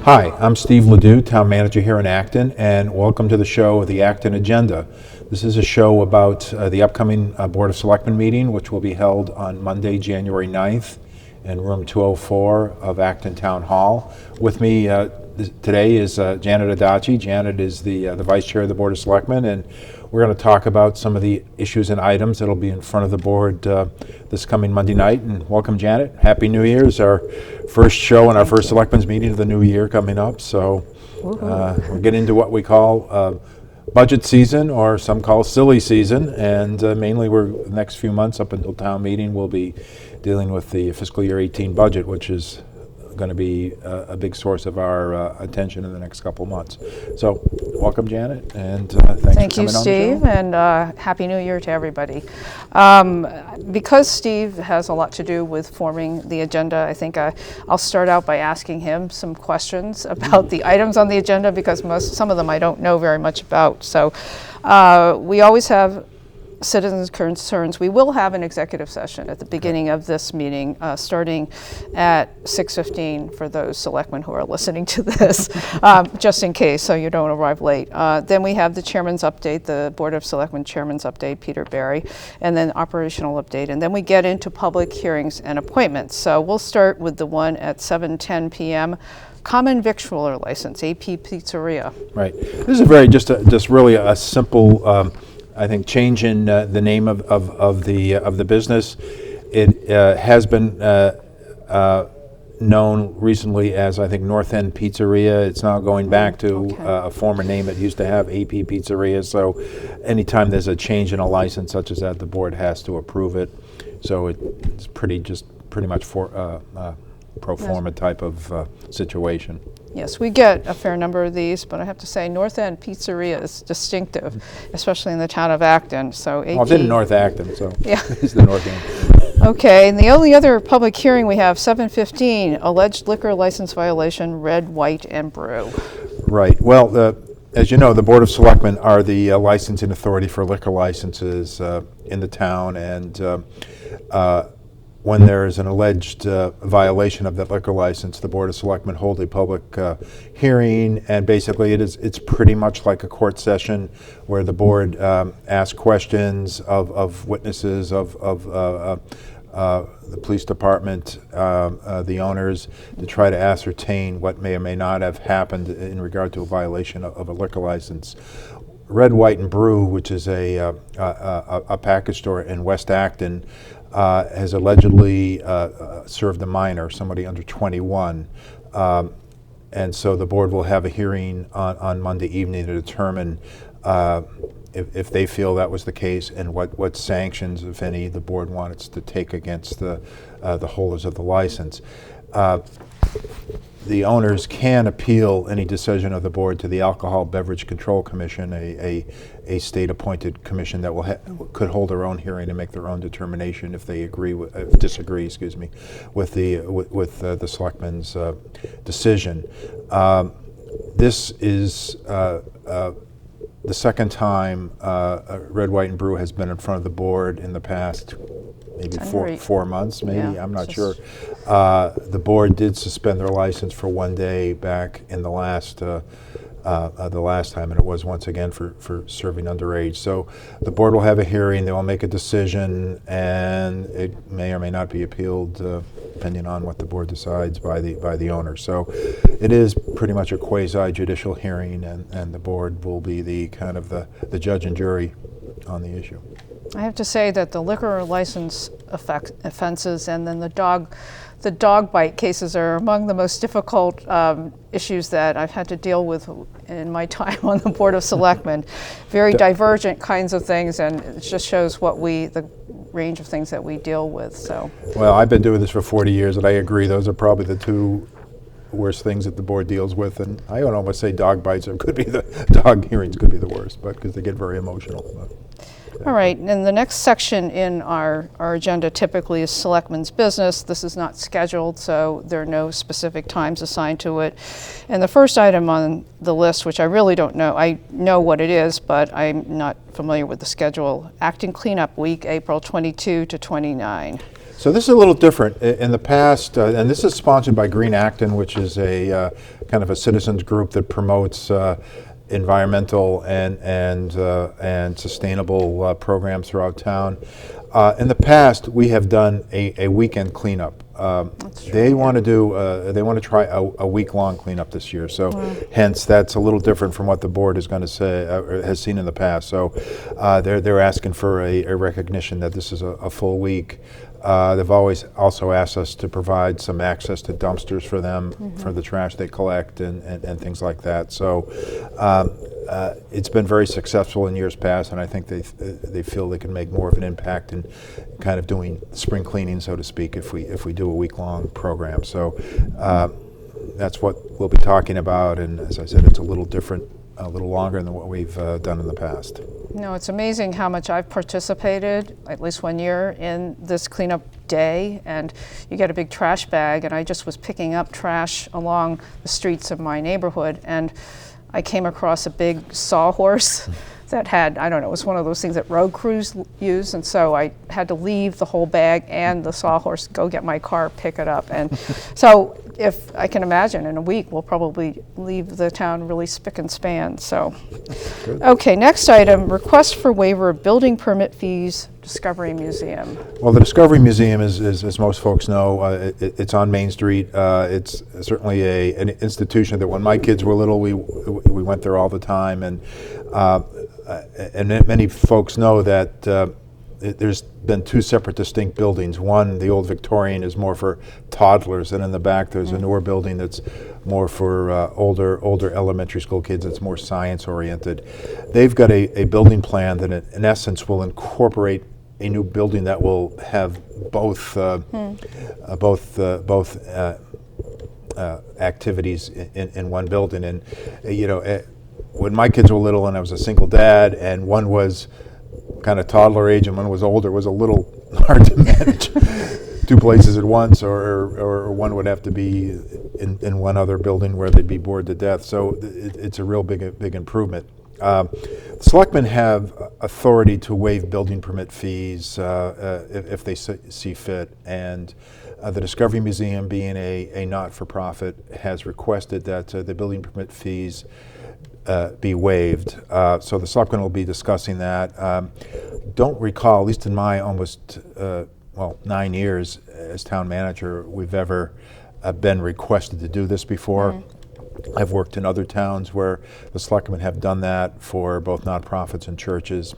Hi, I'm Steve Ledoux, Town Manager here in Acton, and welcome to the show, The Acton Agenda. This is a show about the upcoming Board of Selectmen meeting, which will be held on Monday, January 9th, in room 204 of Acton Town Hall. With me today is Janet Adachi. Janet is the Vice Chair of the Board of Selectmen, and we're going to talk about some of the issues and items that'll be in front of the board this coming Monday night. And welcome, Janet. Happy New Year. It's our first show and our first Selectmen's meeting of the new year coming up. So we're getting into what we call budget season, or some call silly season. And mainly the next few months up until town meeting, we'll be dealing with the fiscal year 18 budget, which is going to be a big source of our attention in the next couple months. So welcome, Janet, and thanks for coming on the show. Thank you, Steve, and Happy New Year to everybody. Because Steve has a lot to do with forming the agenda, I think I'll start out by asking him some questions about the items on the agenda, because some of them I don't know very much about. So we always have citizens' concerns. We will have an executive session at the beginning of this meeting, starting at 6:15 for those selectmen who are listening to this, just in case, so you don't arrive late. Then we have the chairman's update, the Board of Selectmen chairman's update, Peter Barry, and then operational update. And then we get into public hearings and appointments. So we'll start with the one at 7:10 p.m. Common victualler license, AP Pizzeria. Right. This is just really a simple I think change in the name of the business. It has been known recently as, I think, North End Pizzeria. It's now going back to a former name it used to have, AP Pizzeria. So anytime there's a change in a license such as that, the board has to approve it. So it's pretty much for pro forma type of situation. Yes, we get a fair number of these, but I have to say North End Pizzeria is distinctive, especially in the town of Acton. So Well, it's in North Acton, so yeah. It's the North End. Okay, and the only other public hearing we have, 7:15, alleged liquor license violation, Red, White, and Brew. Right. Well, as you know, the Board of Selectmen are the licensing authority for liquor licenses in the town, and when there is an alleged violation of that liquor license, the Board of Selectmen hold a public hearing, and basically it's pretty much like a court session where the board asks questions of witnesses, of the police department, the owners, to try to ascertain what may or may not have happened in regard to a violation of a liquor license. Red, White, and Brew, which is a package store in West Acton, has allegedly served a minor, somebody under 21. And so the board will have a hearing on Monday evening to determine if they feel that was the case, and what sanctions, if any, the board wants to take against the holders of the license. The owners can appeal any decision of the board to the Alcohol Beverage Control Commission, a state-appointed commission that could hold their own hearing and make their own determination if they disagree with the selectmen's decision. This is the second time Red, White, and Brew has been in front of the board in the past maybe 4 months, maybe, yeah, I'm not sure. The board did suspend their license for one day back in the last time, and it was once again for serving underage. So the board will have a hearing, they will make a decision, and it may or may not be appealed depending on what the board decides by the owner. So it is pretty much a quasi-judicial hearing, and the board will be the kind of the judge and jury on the issue. I have to say that the liquor license offenses and then the dog bite cases are among the most difficult issues that I've had to deal with in my time on the Board of Selectmen. Very divergent kinds of things, and it just shows the range of things that we deal with. So. Well, I've been doing this for 40 years, and I agree those are probably the two worst things that the board deals with, and I would almost say dog bites could be the dog hearings could be the worst, but because they get very emotional. But. All right, and the next section in our agenda typically is Selectmen's business. This is not scheduled, so there are no specific times assigned to it. And the first item on the list, which I really don't know, I know what it is, but I'm not familiar with the schedule. Acton Cleanup Week, April 22 to 29. So this is a little different. In the past, and this is sponsored by Green Acton, which is a kind of a citizens group that promotes environmental and sustainable programs throughout town. In the past, we have done a weekend cleanup. They want to try a week-long cleanup this year. So, hence, that's a little different from what the board is going to say has seen in the past. So, they're asking for a recognition that this is a full week. They've always also asked us to provide some access to dumpsters for them for the trash they collect and things like that. So it's been very successful in years past, and I think they feel they can make more of an impact in kind of doing spring cleaning, so to speak, if we do a week-long program. So that's what we'll be talking about, and as I said, it's a little different, a little longer than what we've done in the past. No, it's amazing how much I've participated, at least one year, in this cleanup day. And you get a big trash bag, and I just was picking up trash along the streets of my neighborhood, and I came across a big sawhorse that had, I don't know, it was one of those things that road crews use, and so I had to leave the whole bag and the sawhorse, go get my car, pick it up. And so if I can imagine, in a week, we'll probably leave the town really spick and span. So, okay, next item, request for waiver of building permit fees, Discovery Museum. Well, the Discovery Museum is as most folks know, it's on Main Street. It's certainly an institution that when my kids were little, we went there all the time, and many folks know that there's been two separate distinct buildings. One, the old Victorian, is more for toddlers, and in the back there's a newer building that's more for older elementary school kids. It's more science oriented. They've got a building plan that in essence will incorporate a new building that will have both activities in one building. And when my kids were little and I was a single dad, and one was kind of toddler age and one was older, it was a little hard to manage two places at once, or one would have to be in one other building where they'd be bored to death. So it's a real big improvement. Selectmen have authority to waive building permit fees if they see fit, and the Discovery Museum, being a not-for-profit, has requested that the building permit fees be waived. So the Selectmen will be discussing that. Don't recall, at least in my almost 9 years as town manager, we've ever been requested to do this before. I've worked in other towns where the Selectmen have done that for both nonprofits and churches,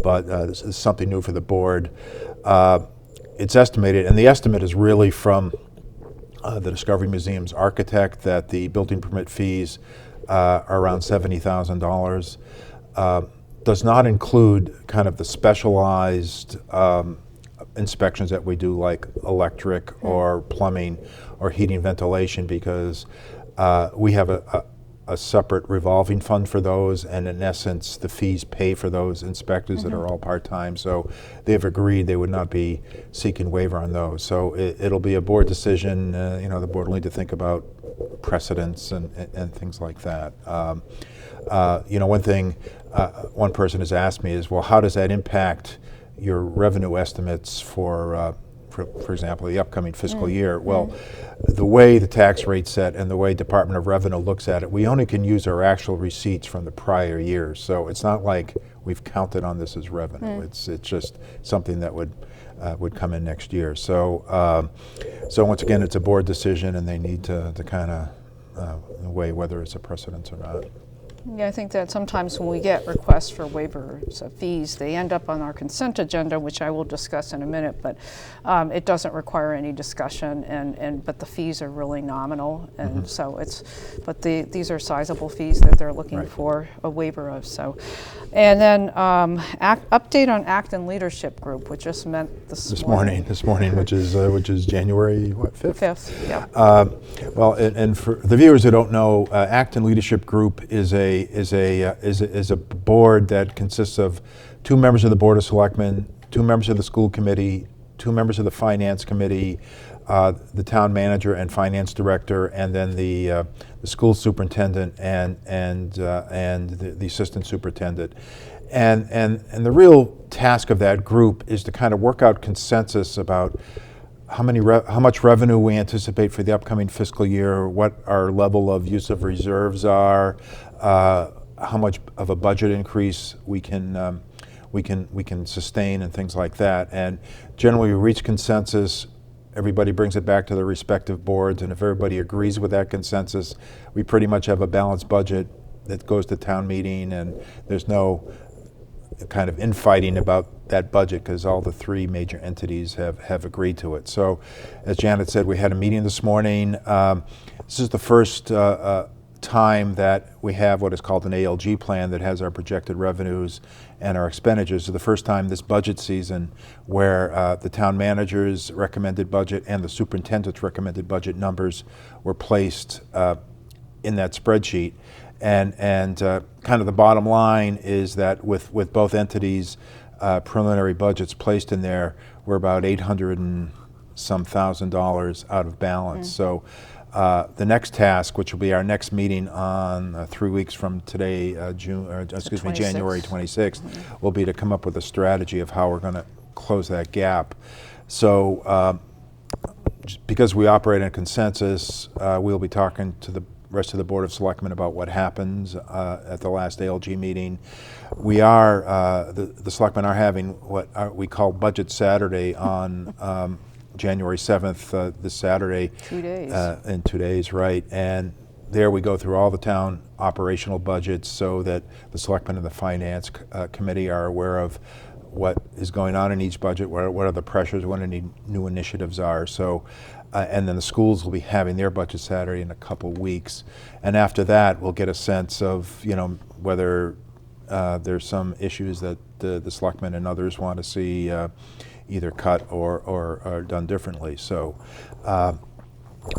but this is something new for the board. It's estimated, and the estimate is really from the Discovery Museum's architect, that the building permit fees are around $70,000. Does not include kind of the specialized inspections that we do, like electric or plumbing or heating, ventilation, because we have a separate revolving fund for those, and in essence the fees pay for those inspectors that are all part-time. So they've agreed they would not be seeking waiver on those. So it'll be a board decision. The board will need to think about precedents and things like that. One thing one person has asked me is, well, how does that impact your revenue estimates for example, the upcoming fiscal year? Well, the way the tax rate's set and the way Department of Revenue looks at it, we only can use our actual receipts from the prior years. So it's not like we've counted on this as revenue. It's just something that would come in next year. So once again, it's a board decision, and they need to kind of weigh whether it's a precedent or not. Yeah, I think that sometimes when we get requests for waivers of fees, they end up on our consent agenda, which I will discuss in a minute, but it doesn't require any discussion, but the fees are really nominal, and so these are sizable fees that they're looking for a waiver of. So, and then update on Acton Leadership Group, which just met this morning, which is January 5th. 5th, yeah. Well, and for the viewers who don't know, Acton Leadership Group is a board that consists of 2 members of the Board of Selectmen, 2 members of the school committee, 2 members of the finance committee, the town manager and finance director, and then the school superintendent and the assistant superintendent. And the real task of that group is to kind of work out consensus about how much revenue we anticipate for the upcoming fiscal year, what our level of use of reserves are, how much of a budget increase we can sustain, and things like that. And generally, we reach consensus. Everybody brings it back to their respective boards, and if everybody agrees with that consensus, we pretty much have a balanced budget that goes to town meeting, and there's no kind of infighting about that budget because all the three major entities have agreed to it. So, as Janet said, we had a meeting this morning. This is the first time that we have what is called an ALG plan that has our projected revenues and our expenditures. So the first time this budget season where the town manager's recommended budget and the superintendent's recommended budget numbers were placed in that spreadsheet. And kind of the bottom line is that with both entities' preliminary budgets placed in there, we're about $800 and some thousand out of balance. So the next task, which will be our next meeting on 3 weeks from today, January 26th, will be to come up with a strategy of how we're going to close that gap. So because we operate in a consensus, we'll be talking to the rest of the Board of Selectmen about what happens at the last ALG meeting. We are, the Selectmen are having what we call Budget Saturday on January 7th, this Saturday. 2 days. In 2 days, right. And there we go through all the town operational budgets so that the Selectmen and the Finance Committee are aware of what is going on in each budget, what are the pressures, what any new initiatives are. So, and then the schools will be having their Budget Saturday in a couple weeks. And after that, we'll get a sense of, whether there's some issues that the Selectmen and others want to see either cut or done differently. So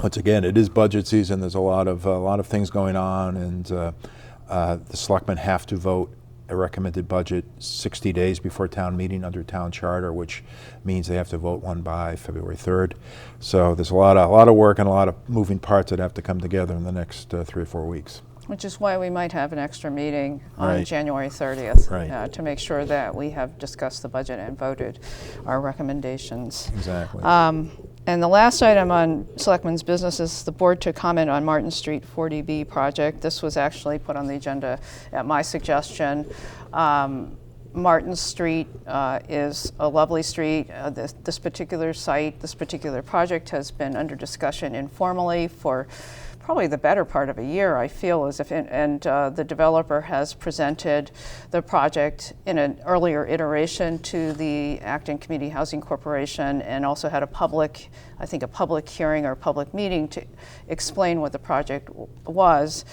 once again, it is budget season. There's a lot of things going on, and the Selectmen have to vote a recommended budget 60 days before town meeting under town charter, which means they have to vote one by February 3rd. So there's a lot of work and a lot of moving parts that have to come together in the next 3 or 4 weeks. Which is why we might have an extra meeting on Right. January 30th Right. To make sure that we have discussed the budget and voted our recommendations. Exactly. And the last item on Selectmen's business is the board to comment on Martin Street 40B project. This was actually put on the agenda at my suggestion. Martin Street is a lovely street. This particular site, this particular project has been under discussion informally for probably the better part of a year, I feel, and the developer has presented the project in an earlier iteration to the Acton Community Housing Corporation, and also had a public hearing or public meeting to explain what the project was.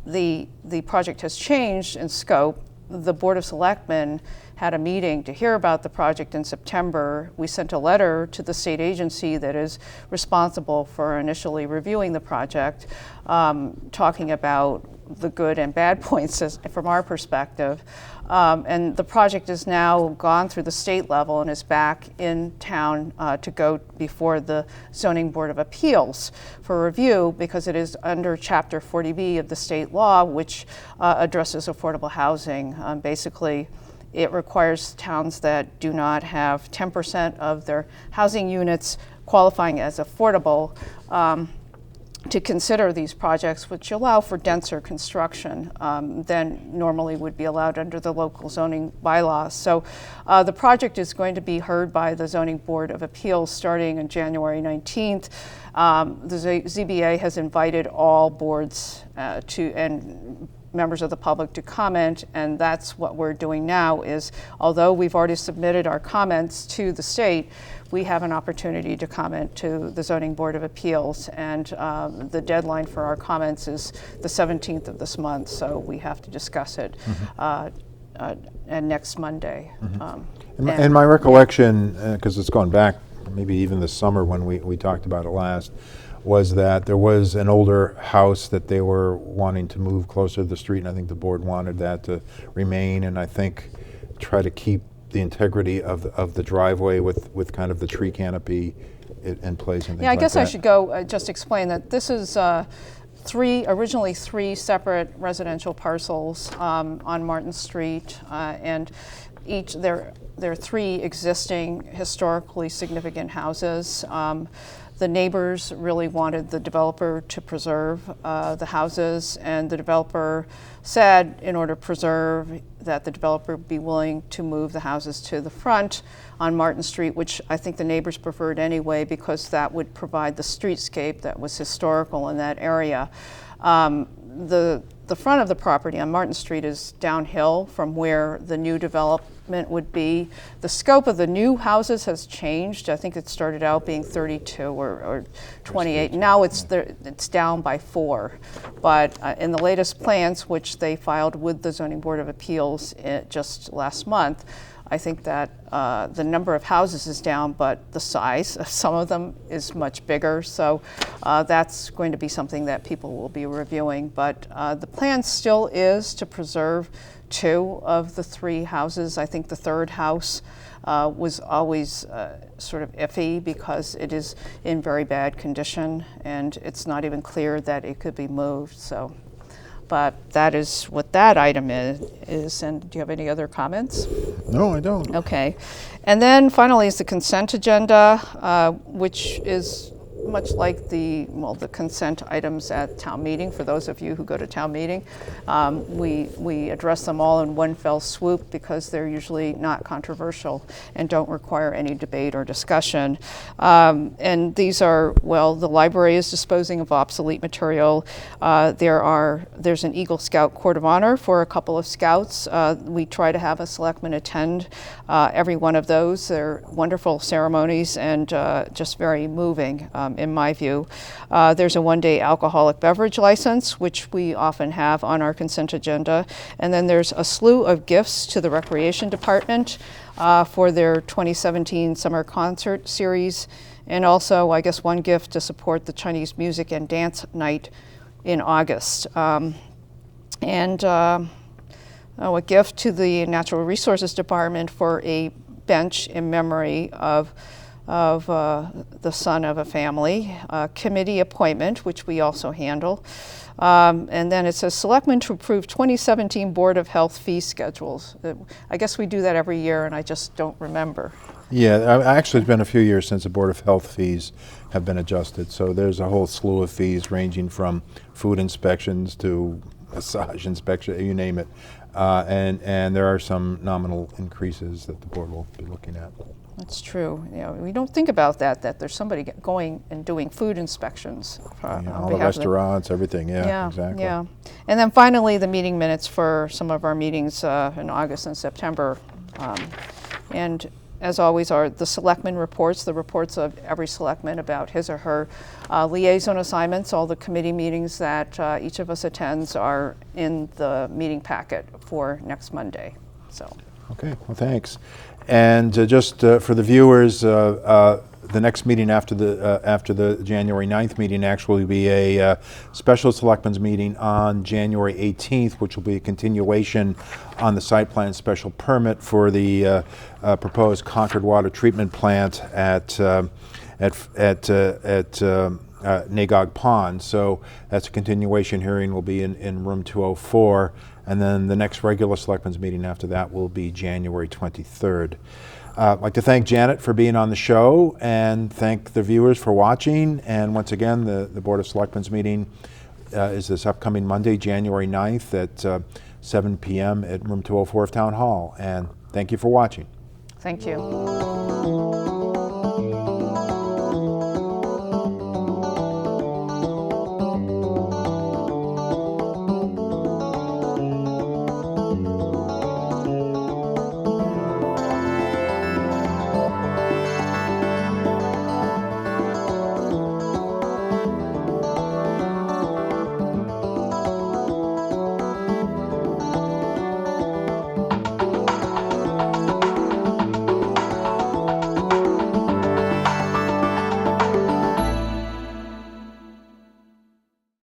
The project has changed in scope. The Board of Selectmen had a meeting to hear about the project in September. We sent a letter to the state agency that is responsible for initially reviewing the project, talking about the good and bad points from our perspective. And the project has now gone through the state level and is back in town to go before the Zoning Board of Appeals for review, because it is under Chapter 40B of the state law, which addresses affordable housing. Basically, it requires towns that do not have 10% of their housing units qualifying as affordable to consider these projects, which allow for denser construction than normally would be allowed under the local zoning bylaws. So the project is going to be heard by the Zoning Board of Appeals starting on January 19th. The ZBA has invited all boards and members of the public to comment, and that's what we're doing now. Is although we've already submitted our comments to the state, we have an opportunity to comment to the Zoning Board of Appeals, and the deadline for our comments is the 17th of this month, so we have to discuss it and next Monday. And my recollection, because it's gone back maybe even this summer when we talked about it last, was that there was an older house that they were wanting to move closer to the street, and I think the board wanted that to remain, and I think try to keep the integrity of the driveway with kind of the tree canopy in place and things like that. Yeah, I guess I should go just explain that this is originally three separate residential parcels on Martin Street, and there are 3 existing historically significant houses. The neighbors really wanted the developer to preserve the houses, and the developer said in order to preserve that the developer would be willing to move the houses to the front on Martin Street, which I think the neighbors preferred anyway because that would provide the streetscape that was historical in that area. The front of the property on Martin Street is downhill from where the new development would be. The scope of the new houses has changed. I think it started out being 32 or 28. Now it's down by 4. But in the latest plans, which they filed with the Zoning Board of Appeals just last month, I think that the number of houses is down, but the size of some of them is much bigger. So that's going to be something that people will be reviewing. But the plan still is to preserve 2 of the 3 houses. I think the 3rd house was always sort of iffy because it is in very bad condition, and it's not even clear that it could be moved. So. But that is what that item is. And do you have any other comments? No, I don't. Okay. And then finally is the consent agenda, which is much like the consent items at town meeting. For those of you who go to town meeting, we address them all in one fell swoop because they're usually not controversial and don't require any debate or discussion. And these are, the library is disposing of obsolete material. There's an Eagle Scout Court of Honor for a couple of scouts. We try to have a selectman attend every one of those. They're wonderful ceremonies and just very moving. In my view. There's a one-day alcoholic beverage license, which we often have on our consent agenda. And then there's a slew of gifts to the Recreation Department for their 2017 summer concert series. And also, I guess, one gift to support the Chinese music and dance night in August. A gift to the Natural Resources Department for a bench in memory of the son of a family, committee appointment, which we also handle. And then it says selectmen to approve 2017 Board of Health fee schedules. I guess we do that every year and I just don't remember. Yeah, actually it's been a few years since the Board of Health fees have been adjusted. So there's a whole slew of fees ranging from food inspections to massage inspection, you name it. And there are some nominal increases that the board will be looking at. That's true. We don't think about that there's somebody going and doing food inspections. All the restaurants, everything, exactly. Yeah. And then finally, the meeting minutes for some of our meetings in August and September. And as always, are the selectmen reports, the reports of every selectman about his or her liaison assignments. All the committee meetings that each of us attends are in the meeting packet for next Monday. So. Okay, well, thanks. And just for the viewers, the next meeting after the January 9th meeting actually will be a special selectmen's meeting on January 18th, which will be a continuation on the site plan special permit for the proposed Concord water treatment plant at Nagog Pond. So that's a continuation hearing, will be in room 204. And then the next regular selectmen's meeting after that will be January 23rd. I'd like to thank Janet for being on the show and thank the viewers for watching. And once again, the Board of Selectmen's meeting is this upcoming Monday, January 9th at 7 p.m. at room 204 of Town Hall. And thank you for watching. Thank you.